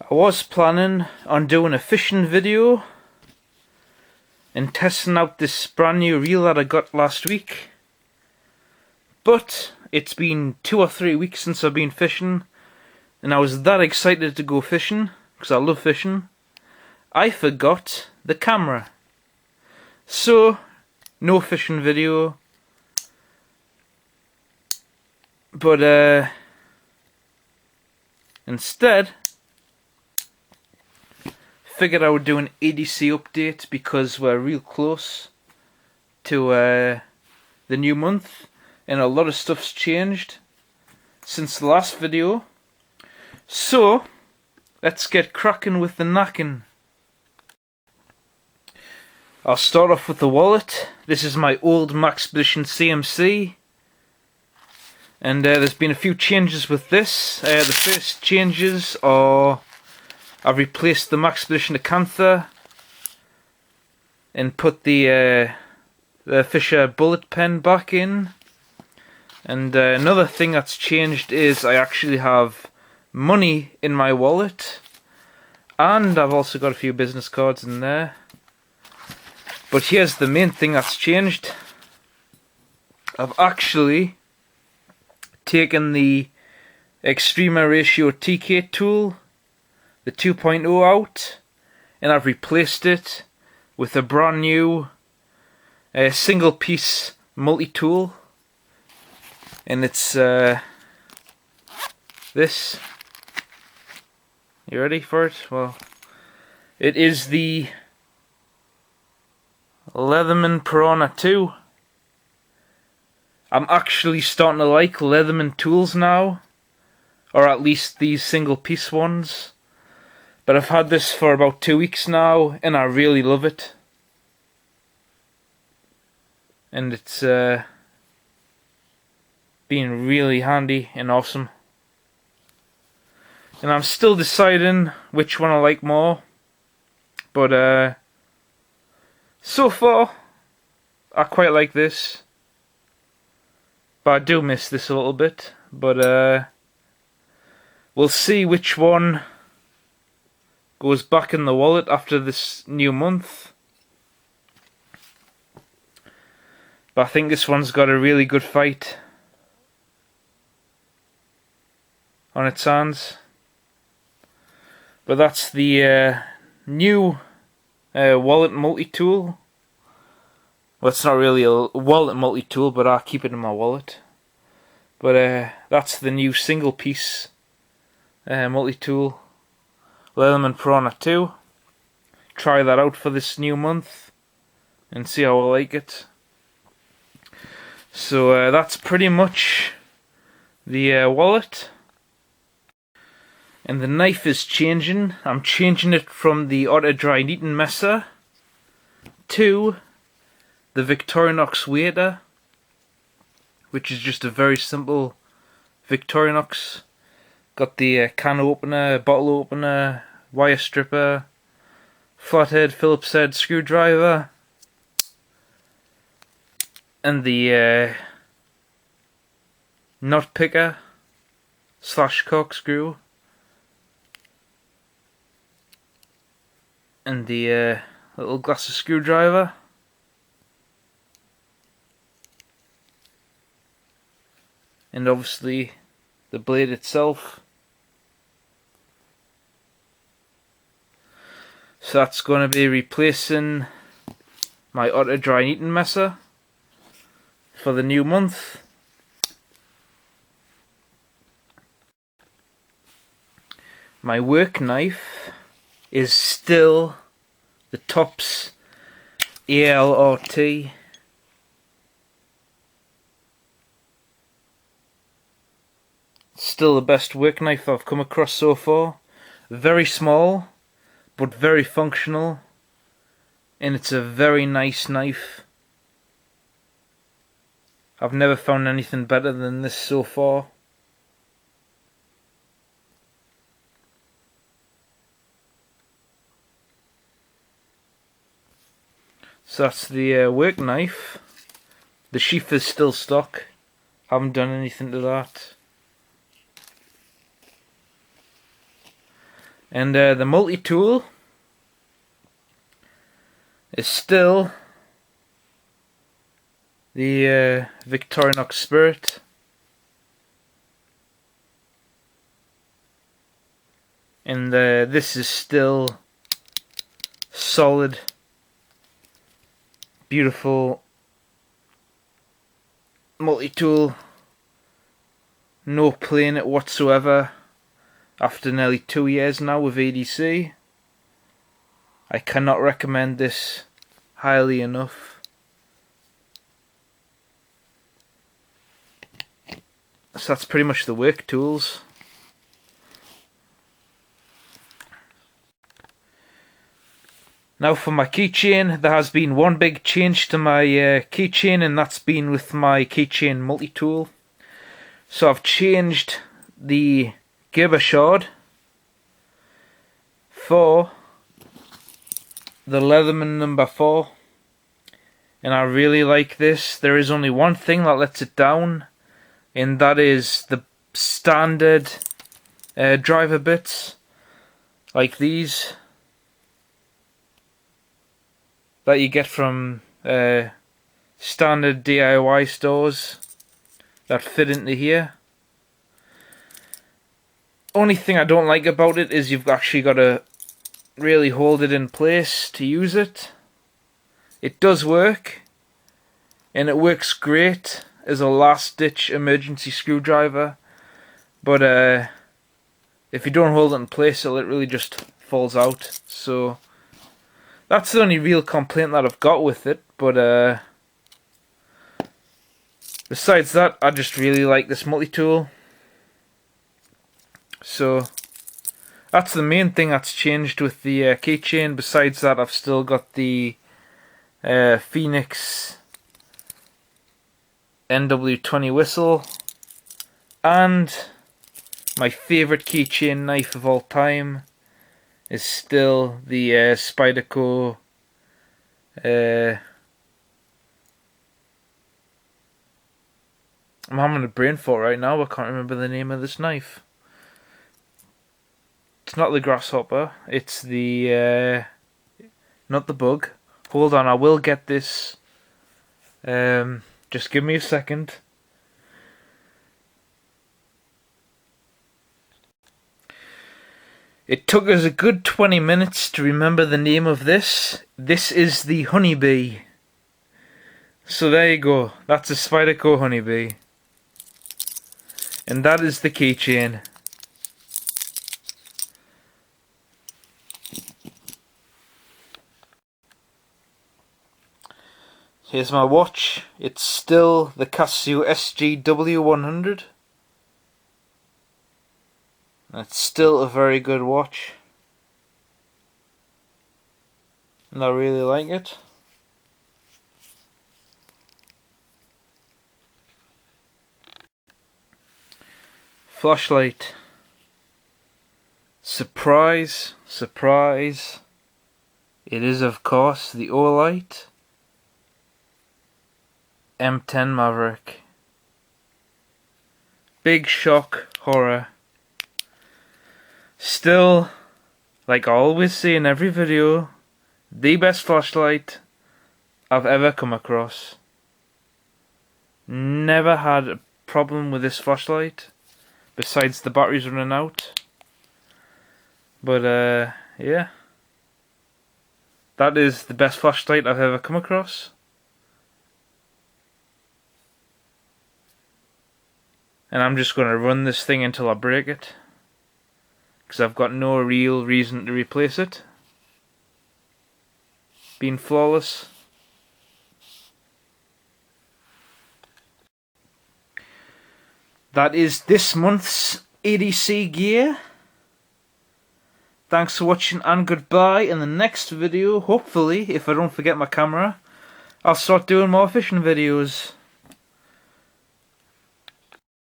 I was planning on doing a fishing video and testing out this brand new reel that I got last week, but it's been 2 or 3 weeks since I've been fishing, and I was that excited to go fishing because I love fishing, I forgot the camera. So no fishing video, but instead figured I would do an ADC update because we're real close to the new month and a lot of stuff's changed since the last video. So let's get cracking with the knacking. I'll start off with the wallet. This is my old Maxpedition CMC, and there's been a few changes with this. The first changes are I've replaced the Maxpedition Acantha and put the Fisher bullet pen back in. And another thing that's changed is I actually have money in my wallet, and I've also got a few business cards in there. But here's the main thing that's changed. I've actually taken the Extrema Ratio TK tool, the 2.0 out, and I've replaced it with a brand new single piece multi-tool, and it's this. You ready for it? Well, it is the Leatherman Piranha 2. I'm actually starting to like Leatherman tools now, or at least these single piece ones. But I've had this for about 2 weeks now, and I really love it. And it's been really handy and awesome. And I'm still deciding which one I like more. But so far, I quite like this. But I do miss this a little bit. But we'll see which one goes back in the wallet after this new month. But I think this one's got a really good fight on its hands. But that's the new wallet multi-tool. Well, it's not really a wallet multi-tool, but I keep it in my wallet. But that's the new single piece multi-tool, Leatherman Piranha 2. Try that out for this new month and see how I like it. So that's pretty much the wallet. And the knife is changing. I'm changing it from the Otter Dry Knitting Messer to the Victorinox Waiter, which is just a very simple Victorinox. Got the can opener, bottle opener, wire stripper, flathead Phillips head screwdriver, and the knot picker / corkscrew, and the little glass of screwdriver. And obviously the blade itself. So that's going to be replacing my Otter Dry Knitting Messer for the new month. My work knife is still the Tops ALRT. Still the best work knife I've come across so far. Very small, but very functional, and it's a very nice knife. I've never found anything better than this so far. So that's the work knife. The sheath is still stock. Haven't done anything to that. And the multi-tool is still the Victorinox Spirit. And this is still solid, beautiful multi-tool. No playing it whatsoever after nearly 2 years now with ADC. I cannot recommend this highly enough. So that's pretty much the work tools. Now for my keychain, there has been one big change to my keychain, and that's been with my keychain multi-tool. So I've changed the Gerber shard for the Leatherman number 4, and I really like this. There is only one thing that lets it down, and that is the standard driver bits like these that you get from standard DIY stores that fit into here. Only thing I don't like about it is you've actually got to really hold it in place to use it. It does work, and it works great as a last ditch emergency screwdriver, but if you don't hold it in place, it literally just falls out. So that's the only real complaint that I've got with it, but besides that, I just really like this multi-tool. So that's the main thing that's changed with the keychain. Besides that, I've still got the Phoenix NW20 whistle, and my favourite keychain knife of all time is still the Spyderco I'm having a brain fart right now. I can't remember the name of this knife. It's not the grasshopper. It's the not the bug. Hold on, I will get this. Just give me a second. It took us a good 20 minutes to remember the name of this. This is the Honeybee. So there you go. That's a Spyderco Honeybee. And that is the keychain. Here's my watch. It's still the Casio SGW100. It's still a very good watch, and I really like it. Flashlight. Surprise, surprise. It is, of course, the Olight M10 Maverick. Big shock, horror. Still, like I always say in every video, the best flashlight I've ever come across. Never had a problem with this flashlight, besides the batteries running out. But yeah, that is the best flashlight I've ever come across. And I'm just going to run this thing until I break it, because I've got no real reason to replace it. Being flawless. That is this month's ADC gear. Thanks for watching, and goodbye. In the next video, hopefully, if I don't forget my camera, I'll start doing more fishing videos.